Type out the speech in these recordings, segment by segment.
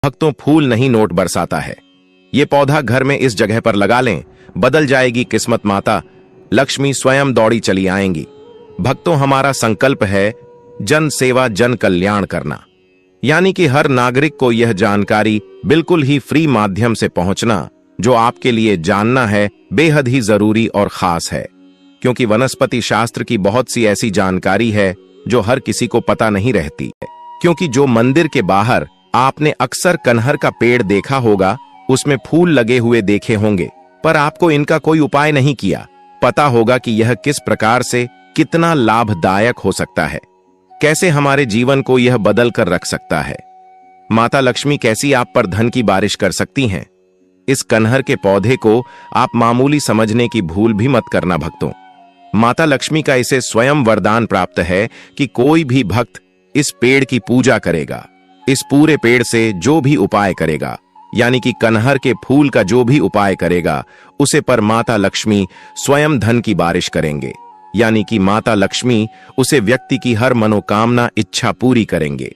भक्तों, फूल नहीं नोट बरसाता है। ये पौधा घर में इस जगह पर लगा लें, बदल जाएगी किस्मत। माता लक्ष्मी स्वयं दौड़ी चली आएंगी। भक्तों, हमारा संकल्प है जन सेवा जन कल्याण करना, यानी कि हर नागरिक को यह जानकारी बिल्कुल ही फ्री माध्यम से पहुंचना जो आपके लिए जानना है बेहद ही जरूरी और खास है। क्योंकि वनस्पति शास्त्र की बहुत सी ऐसी जानकारी है जो हर किसी को पता नहीं रहती है। क्योंकि जो मंदिर के बाहर आपने अक्सर कनहर का पेड़ देखा होगा, उसमें फूल लगे हुए देखे होंगे, पर आपको इनका कोई उपाय नहीं किया। पता होगा कि यह किस प्रकार से कितना लाभदायक हो सकता है, कैसे हमारे जीवन को यह बदल कर रख सकता है। माता लक्ष्मी कैसी आप पर धन की बारिश कर सकती हैं। इस कनहर के पौधे को आप मामूली समझने की भूल भी मत करना भक्तों। माता लक्ष्मी का इसे स्वयं वरदान प्राप्त है कि कोई भी भक्त इस पेड़ की पूजा करेगा, इस पूरे पेड़ से जो भी उपाय करेगा, यानी कि कनहर के फूल का जो भी उपाय करेगा, उसे पर माता लक्ष्मी स्वयं धन की बारिश करेंगे। यानी कि माता लक्ष्मी उसे व्यक्ति की हर मनोकामना इच्छा पूरी करेंगे।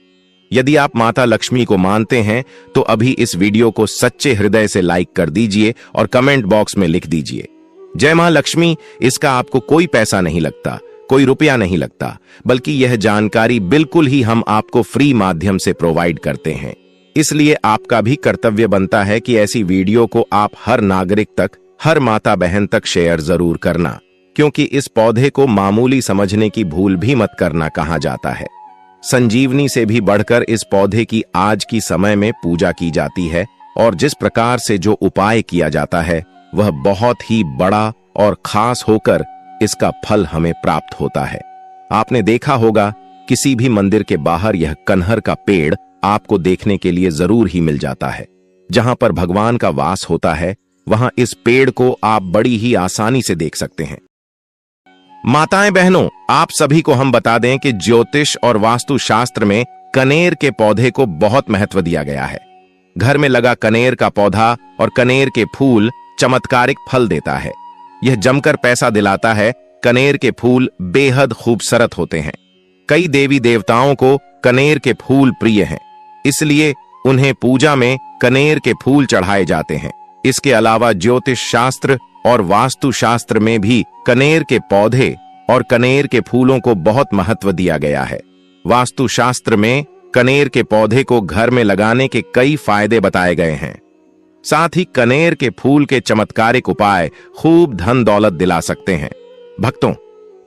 यदि आप माता लक्ष्मी को मानते हैं तो अभी इस वीडियो को सच्चे हृदय से लाइक कर दीजिए और कमेंट बॉक्स में लिख दीजिए जय मां लक्ष्मी। इसका आपको कोई पैसा नहीं लगता, कोई रुपया नहीं लगता, बल्कि यह जानकारी बिल्कुल ही हम आपको फ्री माध्यम से प्रोवाइड करते हैं। इसलिए आपका भी कर्तव्य बनता है कि ऐसी वीडियो को आप हर नागरिक तक, हर माता बहन तक शेयर जरूर करना। क्योंकि इस पौधे को मामूली समझने की भूल भी मत करना कहा जाता है। संजीवनी से भी बढ़कर इस पौधे की आज की समय में पूजा की जाती है और जिस प्रकार से जो उपाय किया जाता है वह बहुत ही बड़ा और खास होकर इसका फल हमें प्राप्त होता है। आपने देखा होगा किसी भी मंदिर के बाहर यह कनहर का पेड़ आपको देखने के लिए जरूर ही मिल जाता है। जहां पर भगवान का वास होता है वहां इस पेड़ को आप बड़ी ही आसानी से देख सकते हैं। माताएं बहनों, आप सभी को हम बता दें कि ज्योतिष और वास्तु शास्त्र में कनेर के पौधे को बहुत महत्व दिया गया है। घर में लगा कनेर का पौधा और कनेर के फूल चमत्कारिक फल देता है। यह जमकर पैसा दिलाता है। कनेर के फूल बेहद खूबसूरत होते हैं। कई देवी देवताओं को कनेर के फूल प्रिय हैं, इसलिए उन्हें पूजा में कनेर के फूल चढ़ाए जाते हैं। इसके अलावा ज्योतिष शास्त्र और वास्तु शास्त्र में भी कनेर के पौधे और कनेर के फूलों को बहुत महत्व दिया गया है। वास्तु शास्त्र में कनेर के पौधे को घर में लगाने के कई फायदे बताए गए हैं। साथ ही कनेर के फूल के चमत्कारिक उपाय खूब धन दौलत दिला सकते हैं। भक्तों,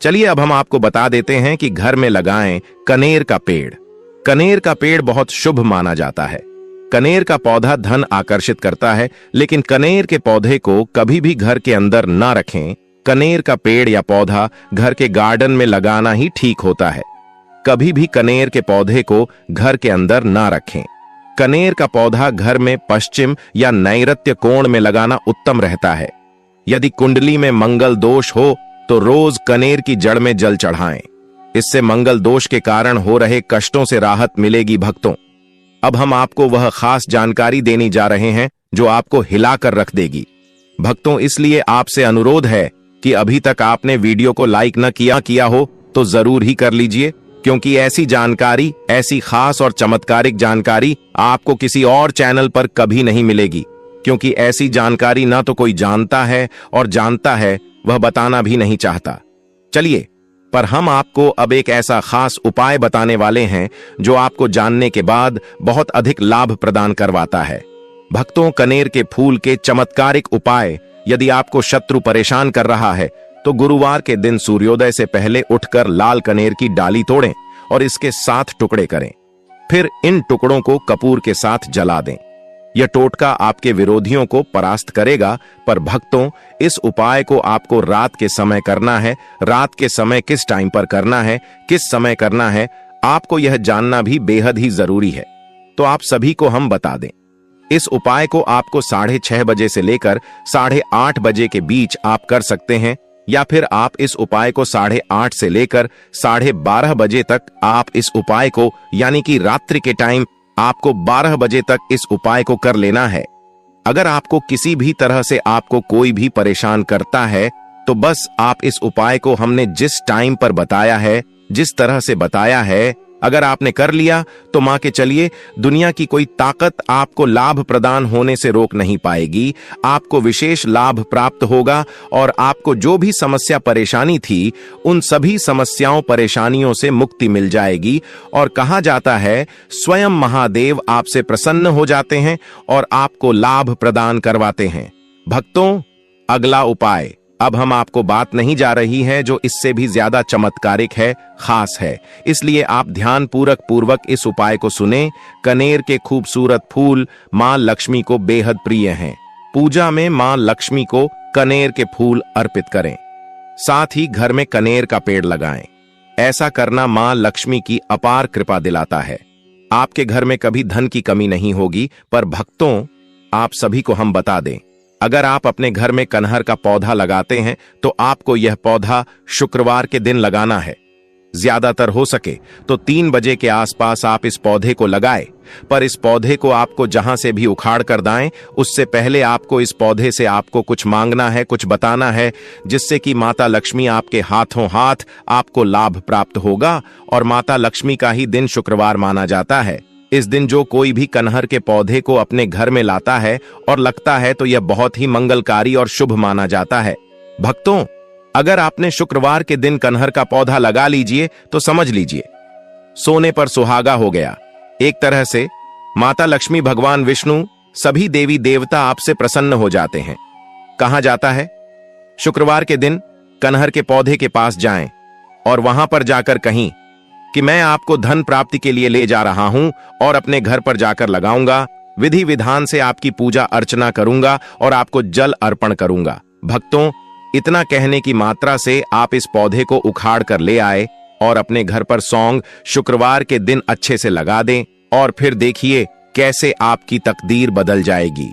चलिए अब हम आपको बता देते हैं कि घर में लगाएं कनेर का पेड़। कनेर का पेड़ बहुत शुभ माना जाता है। कनेर का पौधा धन आकर्षित करता है, लेकिन कनेर के पौधे को कभी भी घर के अंदर ना रखें। कनेर का पेड़ या पौधा घर के गार्डन में लगाना ही ठीक होता है। कभी भी कनेर के पौधे को घर के अंदर ना रखें। कनेर का पौधा घर में पश्चिम या नैऋत्य कोण में लगाना उत्तम रहता है। यदि कुंडली में मंगल दोष हो तो रोज कनेर की जड़ में जल चढ़ाएं। इससे मंगल दोष के कारण हो रहे कष्टों से राहत मिलेगी। भक्तों, अब हम आपको वह खास जानकारी देने जा रहे हैं जो आपको हिलाकर रख देगी। भक्तों, इसलिए आपसे अनुरोध है कि अभी तक आपने वीडियो को लाइक न किया हो तो जरूर ही कर लीजिए, क्योंकि ऐसी जानकारी, ऐसी खास और चमत्कारिक जानकारी आपको किसी और चैनल पर कभी नहीं मिलेगी। क्योंकि ऐसी जानकारी ना तो कोई जानता है और जानता है वह बताना भी नहीं चाहता। चलिए, पर हम आपको अब एक ऐसा खास उपाय बताने वाले हैं जो आपको जानने के बाद बहुत अधिक लाभ प्रदान करवाता है। भक्तों, कनेर के फूल के चमत्कारिक उपाय। यदि आपको शत्रु परेशान कर रहा है तो गुरुवार के दिन सूर्योदय से पहले उठकर लाल कनेर की डाली तोड़ें और इसके 7 टुकड़े करें। फिर इन टुकड़ों को कपूर के साथ जला दें। यह टोटका आपके विरोधियों को परास्त करेगा। पर भक्तों, इस उपाय को आपको रात के समय करना है। रात के समय किस टाइम पर करना है, किस समय करना है, आपको यह जानना भी बेहद ही जरूरी है। तो आप सभी को हम बता दें, इस उपाय को आपको 6:30 बजे से लेकर 8:30 बजे के बीच आप कर सकते हैं, या फिर आप इस उपाय को 8:30 से लेकर 12:30 बजे तक आप इस उपाय को, यानी कि रात्रि के टाइम आपको 12 बजे तक इस उपाय को कर लेना है। अगर आपको किसी भी तरह से आपको कोई भी परेशान करता है तो बस आप इस उपाय को हमने जिस टाइम पर बताया है, जिस तरह से बताया है, अगर आपने कर लिया तो मान के चलिए दुनिया की कोई ताकत आपको लाभ प्रदान होने से रोक नहीं पाएगी। आपको विशेष लाभ प्राप्त होगा और आपको जो भी समस्या परेशानी थी उन सभी समस्याओं परेशानियों से मुक्ति मिल जाएगी। और कहा जाता है स्वयं महादेव आपसे प्रसन्न हो जाते हैं और आपको लाभ प्रदान करवाते हैं। भक्तों, अगला उपाय अब हम आपको बात नहीं जा रही है जो इससे भी ज्यादा चमत्कारिक है, खास है, इसलिए आप ध्यान पूर्वक इस उपाय को सुने। कनेर के खूबसूरत फूल मां लक्ष्मी को बेहद प्रिय हैं। पूजा में मां लक्ष्मी को कनेर के फूल अर्पित करें। साथ ही घर में कनेर का पेड़ लगाएं। ऐसा करना मां लक्ष्मी की अपार कृपा दिलाता है। आपके घर में कभी धन की कमी नहीं होगी। पर भक्तों, आप सभी को हम बता दें, अगर आप अपने घर में कनहर का पौधा लगाते हैं तो आपको यह पौधा शुक्रवार के दिन लगाना है। ज्यादातर हो सके तो 3 बजे के आसपास आप इस पौधे को लगाएं। पर इस पौधे को आपको जहां से भी उखाड़ कर दाएं, उससे पहले आपको इस पौधे से आपको कुछ मांगना है, कुछ बताना है, जिससे कि माता लक्ष्मी आपके हाथों हाथ आपको लाभ प्राप्त होगा। और माता लक्ष्मी का ही दिन शुक्रवार माना जाता है। इस दिन जो कोई भी कनहर के पौधे को अपने घर में लाता है और लगता है तो यह बहुत ही मंगलकारी और शुभ माना जाता है। भक्तों, अगर आपने शुक्रवार के दिन कनहर का पौधा लगा लीजिए तो समझ लीजिए सोने पर सुहागा हो गया। एक तरह से माता लक्ष्मी, भगवान विष्णु, सभी देवी देवता आपसे प्रसन्न हो जाते हैं। कहा जाता है शुक्रवार के दिन कनहर के पौधे के पास जाएं और वहां पर जाकर कहीं कि मैं आपको धन प्राप्ति के लिए ले जा रहा हूं और अपने घर पर जाकर लगाऊंगा। विधि विधान से आपकी पूजा अर्चना करूंगा और आपको जल अर्पण करूंगा। भक्तों, इतना कहने की मात्रा से आप इस पौधे को उखाड़ कर ले आए और अपने घर पर सौंग शुक्रवार के दिन अच्छे से लगा दें और फिर देखिए कैसे आपकी तकदीर बदल जाएगी।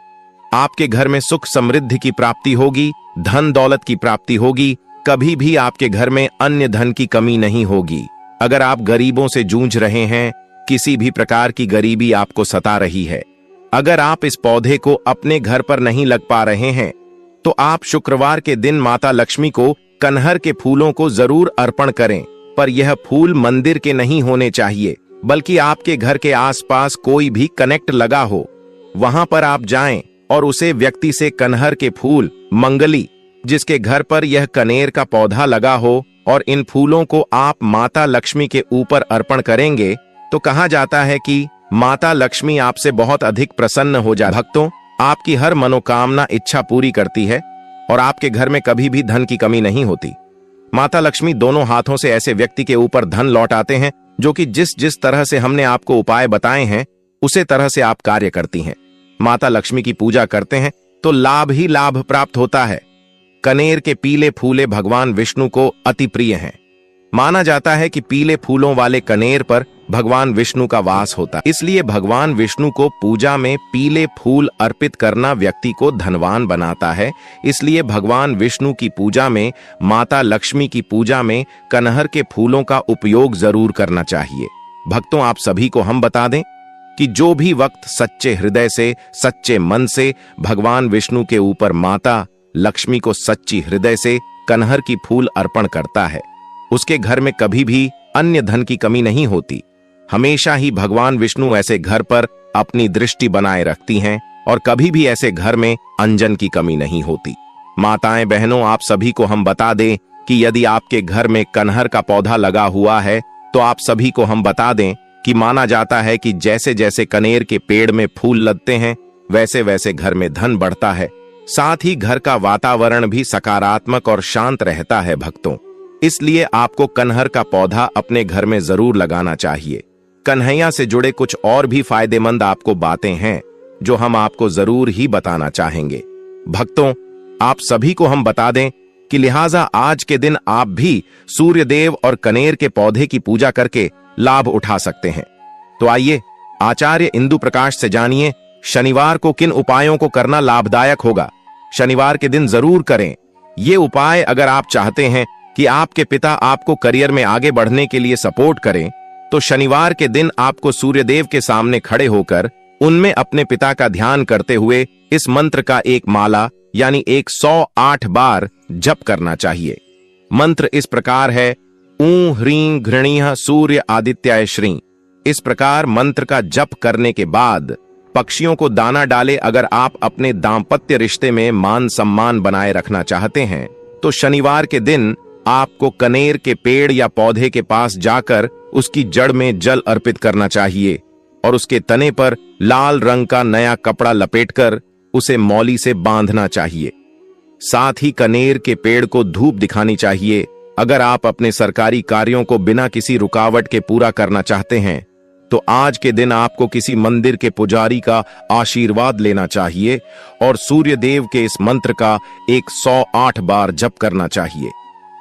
आपके घर में सुख समृद्धि की प्राप्ति होगी, धन दौलत की प्राप्ति होगी। कभी भी आपके घर में अन्य धन की कमी नहीं होगी। अगर आप गरीबों से जूझ रहे हैं, किसी भी प्रकार की गरीबी आपको सता रही है, अगर आप इस पौधे को अपने घर पर नहीं लग पा रहे हैं तो आप शुक्रवार के दिन माता लक्ष्मी को कनहर के फूलों को जरूर अर्पण करें। पर यह फूल मंदिर के नहीं होने चाहिए, बल्कि आपके घर के आसपास कोई भी कनेक्ट लगा हो, वहां पर आप जाएं और उसे व्यक्ति से कनहर के फूल मंगली, जिसके घर पर यह कनेर का पौधा लगा हो, और इन फूलों को आप माता लक्ष्मी के ऊपर अर्पण करेंगे तो कहा जाता है कि माता लक्ष्मी आपसे बहुत अधिक प्रसन्न हो जाती है। भक्तों, आपकी हर मनोकामना इच्छा पूरी करती है और आपके घर में कभी भी धन की कमी नहीं होती। माता लक्ष्मी दोनों हाथों से ऐसे व्यक्ति के ऊपर धन लौटाते हैं जो कि जिस जिस तरह से हमने आपको उपाय बताए हैं उसे तरह से आप कार्य करती हैं। माता लक्ष्मी की पूजा करते हैं तो लाभ ही लाभ प्राप्त होता है। कनेर के पीले फूले भगवान विष्णु को अति प्रिय हैं। माना जाता है कि पीले फूलों वाले कनेर पर भगवान विष्णु का वास होता है, इसलिए भगवान विष्णु को पूजा में पीले फूल अर्पित करना व्यक्ति को धनवान बनाता है। इसलिए भगवान विष्णु की पूजा में, माता लक्ष्मी की पूजा में कनहर के फूलों का उपयोग जरूर करना चाहिए। भक्तों, आप सभी को हम बता दें कि जो भी वक्त सच्चे हृदय से, सच्चे मन से भगवान विष्णु के ऊपर माता लक्ष्मी को सच्ची हृदय से कनहर की फूल अर्पण करता है, उसके घर में कभी भी अन्य धन की कमी नहीं होती। हमेशा ही भगवान विष्णु ऐसे घर पर अपनी दृष्टि बनाए रखती हैं और कभी भी ऐसे घर में अंजन की कमी नहीं होती। माताएं बहनों, आप सभी को हम बता दें कि यदि आपके घर में कनहर का पौधा लगा हुआ है तो आप सभी को हम बता दें कि माना जाता है कि जैसे जैसे कनेर के पेड़ में फूल लगते हैं वैसे वैसे घर में धन बढ़ता है। साथ ही घर का वातावरण भी सकारात्मक और शांत रहता है। भक्तों, इसलिए आपको कनहर का पौधा अपने घर में जरूर लगाना चाहिए। कन्हैया से जुड़े कुछ और भी फायदेमंद आपको बातें हैं जो हम आपको जरूर ही बताना चाहेंगे। भक्तों, आप सभी को हम बता दें कि लिहाजा आज के दिन आप भी सूर्यदेव और कनेर के पौधे की पूजा करके लाभ उठा सकते हैं। तो आइए आचार्य इंदु प्रकाश से जानिए शनिवार को किन उपायों को करना लाभदायक होगा। शनिवार के दिन जरूर करें ये उपाय अगर आप चाहते हैं कि आपके पिता आपको करियर में आगे बढ़ने के लिए सपोर्ट करें, तो शनिवार के दिन आपको सूर्यदेव के सामने खड़े होकर उनमें अपने पिता का ध्यान करते हुए इस मंत्र का एक माला यानी 108 बार जप करना चाहिए। मंत्र इस प्रकार है: ऊं ह्रीं घृणीः सूर्य आदित्याय श्री। इस प्रकार मंत्र का जप करने के बाद पक्षियों को दाना डाले। अगर आप अपने दाम्पत्य रिश्ते में मान सम्मान बनाए रखना चाहते हैं तो शनिवार के दिन आपको कनेर के पेड़ या पौधे के पास जाकर उसकी जड़ में जल अर्पित करना चाहिए और उसके तने पर लाल रंग का नया कपड़ा लपेटकर उसे मौली से बांधना चाहिए। साथ ही कनेर के पेड़ को धूप दिखानी चाहिए। अगर आप अपने सरकारी कार्यों को बिना किसी रुकावट के पूरा करना चाहते हैं तो आज के दिन आपको किसी मंदिर के पुजारी का आशीर्वाद लेना चाहिए और सूर्य देव के इस मंत्र का 108 बार जप करना चाहिए।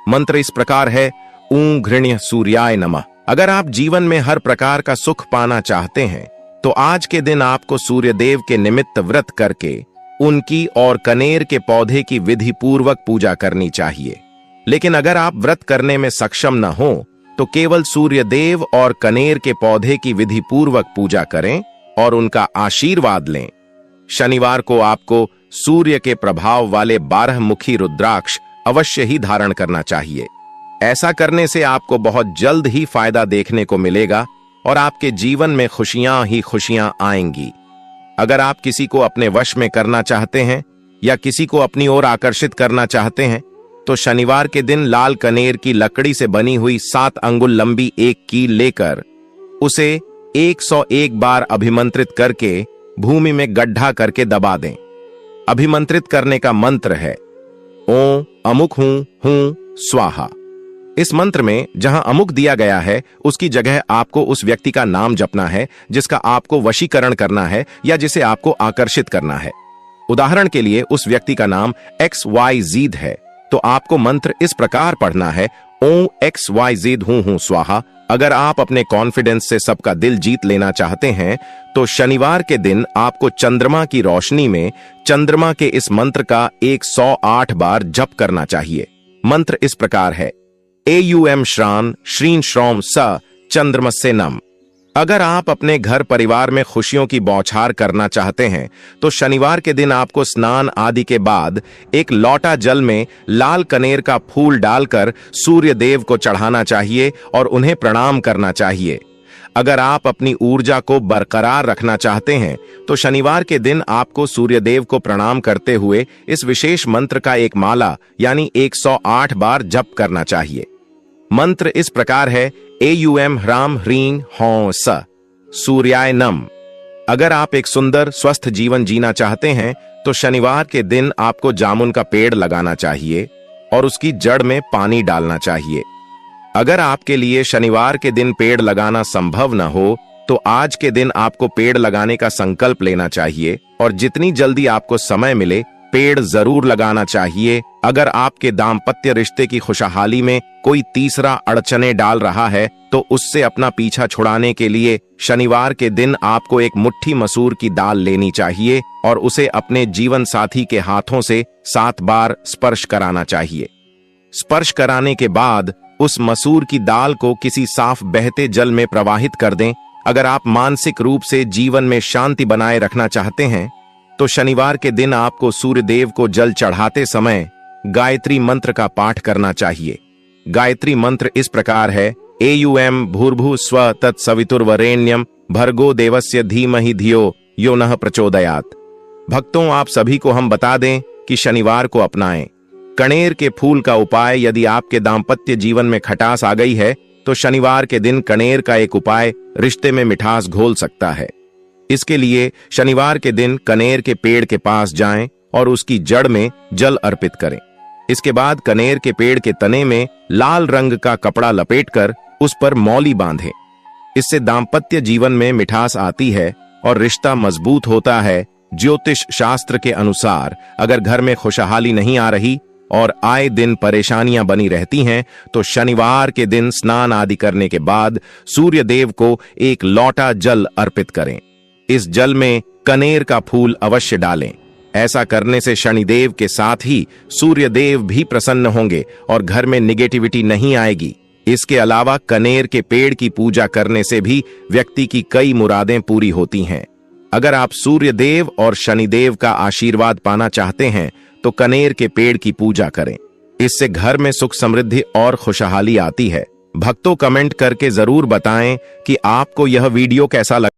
मंत्र इस प्रकार है, ऊं घृण्य सूर्याय नमः। अगर आप जीवन में हर प्रकार का सुख पाना चाहते हैं तो आज के दिन आपको सूर्य देव के निमित्त व्रत करके उनकी और कनेर के पौधे की विधि पूर्वक पूजा करनी चाहिए। लेकिन अगर आप व्रत करने में सक्षम न हो तो केवल सूर्य देव और कनेर के पौधे की विधि पूर्वक पूजा करें और उनका आशीर्वाद लें। शनिवार को आपको सूर्य के प्रभाव वाले 12 मुखी रुद्राक्ष अवश्य ही धारण करना चाहिए। ऐसा करने से आपको बहुत जल्द ही फायदा देखने को मिलेगा और आपके जीवन में खुशियां ही खुशियां आएंगी। अगर आप किसी को अपने वश में करना चाहते हैं या किसी को अपनी ओर आकर्षित करना चाहते हैं तो शनिवार के दिन लाल कनेर की लकड़ी से बनी हुई 7 अंगुल लंबी एक कील लेकर उसे 101 बार अभिमंत्रित करके भूमि में गड्ढा करके दबा दें। अभिमंत्रित करने का मंत्र है, ओं अमुक हूं स्वाहा। इस मंत्र में जहां अमुक दिया गया है उसकी जगह आपको उस व्यक्ति का नाम जपना है जिसका आपको वशीकरण करना है या जिसे आपको आकर्षित करना है। उदाहरण के लिए उस व्यक्ति का नाम XYZ है तो आपको मंत्र इस प्रकार पढ़ना है, ओं XYZ हूं स्वाहा। अगर आप अपने कॉन्फिडेंस से सबका दिल जीत लेना चाहते हैं तो शनिवार के दिन आपको चंद्रमा की रोशनी में चंद्रमा के इस मंत्र का 108 बार जप करना चाहिए। मंत्र इस प्रकार है, एयूएम श्रान श्रीन श्रौम स चंद्रमस्य नम। अगर आप अपने घर परिवार में खुशियों की बौछार करना चाहते हैं तो शनिवार के दिन आपको स्नान आदि के बाद एक लौटा जल में लाल कनेर का फूल डालकर सूर्य देव को चढ़ाना चाहिए और उन्हें प्रणाम करना चाहिए। अगर आप अपनी ऊर्जा को बरकरार रखना चाहते हैं तो शनिवार के दिन आपको सूर्य देव को प्रणाम करते हुए इस विशेष मंत्र का एक माला यानी 108 बार जप करना चाहिए। मंत्र इस प्रकार है, एयूएम ह्राम ह्रीं हौं स सूर्याय नम। अगर आप एक सुंदर स्वस्थ जीवन जीना चाहते हैं तो शनिवार के दिन आपको जामुन का पेड़ लगाना चाहिए और उसकी जड़ में पानी डालना चाहिए। अगर आपके लिए शनिवार के दिन पेड़ लगाना संभव न हो तो आज के दिन आपको पेड़ लगाने का संकल्प लेना चाहिए और जितनी जल्दी आपको समय मिले पेड़ जरूर लगाना चाहिए। अगर आपके दाम्पत्य रिश्ते की खुशहाली में कोई तीसरा अड़चने डाल रहा है तो उससे अपना पीछा छुड़ाने के लिए शनिवार के दिन आपको एक मुट्ठी मसूर की दाल लेनी चाहिए और उसे अपने जीवन साथी के हाथों से 7 बार स्पर्श कराना चाहिए। स्पर्श कराने के बाद उस मसूर की दाल को किसी साफ बहते जल में प्रवाहित कर दें। अगर आप मानसिक रूप से जीवन में शांति बनाए रखना चाहते हैं तो शनिवार के दिन आपको सूर्य देव को जल चढ़ाते समय गायत्री मंत्र का पाठ करना चाहिए। गायत्री मंत्र इस प्रकार है, एयूएम भूर्भुव स्व तत्सवितुर्वरेण्यम भर्गो देवस्य धीमहि धियो यो नः प्रचोदयात्। भक्तों, आप सभी को हम बता दें कि शनिवार को अपनाएं कनेर के फूल का उपाय। यदि आपके दाम्पत्य जीवन में खटास आ गई है तो शनिवार के दिन कनेर का एक उपाय रिश्ते में मिठास घोल सकता है। इसके लिए शनिवार के दिन कनेर के पेड़ के पास जाएं और उसकी जड़ में जल अर्पित करें। इसके बाद कनेर के पेड़ के तने में लाल रंग का कपड़ा लपेटकर उस पर मौली बांधें। इससे दाम्पत्य जीवन में मिठास आती है और रिश्ता मजबूत होता है। ज्योतिष शास्त्र के अनुसार अगर घर में खुशहाली नहीं आ रही और आए दिन परेशानियां बनी रहती हैं तो शनिवार के दिन स्नान आदि करने के बाद सूर्य देव को एक लौटा जल अर्पित करें। इस जल में कनेर का फूल अवश्य डालें। ऐसा करने से शनिदेव के साथ ही सूर्य देव भी प्रसन्न होंगे और घर में निगेटिविटी नहीं आएगी। इसके अलावा कनेर के पेड़ की पूजा करने से भी व्यक्ति की कई मुरादें पूरी होती हैं। अगर आप सूर्य देव और शनिदेव का आशीर्वाद पाना चाहते हैं तो कनेर के पेड़ की पूजा करें। इससे घर में सुख समृद्धि और खुशहाली आती है। भक्तों कमेंट करके जरूर बताएं कि आपको यह वीडियो कैसा लगा।